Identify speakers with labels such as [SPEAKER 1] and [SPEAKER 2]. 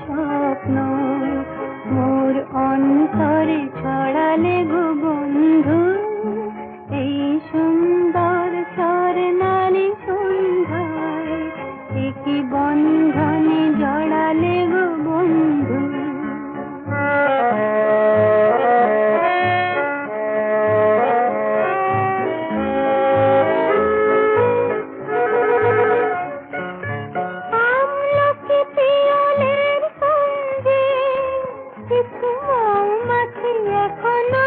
[SPEAKER 1] স্বপ্ন মোর অন্তরে ছড়ালে গো বন্ধু, এই সুন্দর স্বর্ণালী সন্ধ্যায় কি বন্ধনে জড়ালে গো বন্ধু। এখনো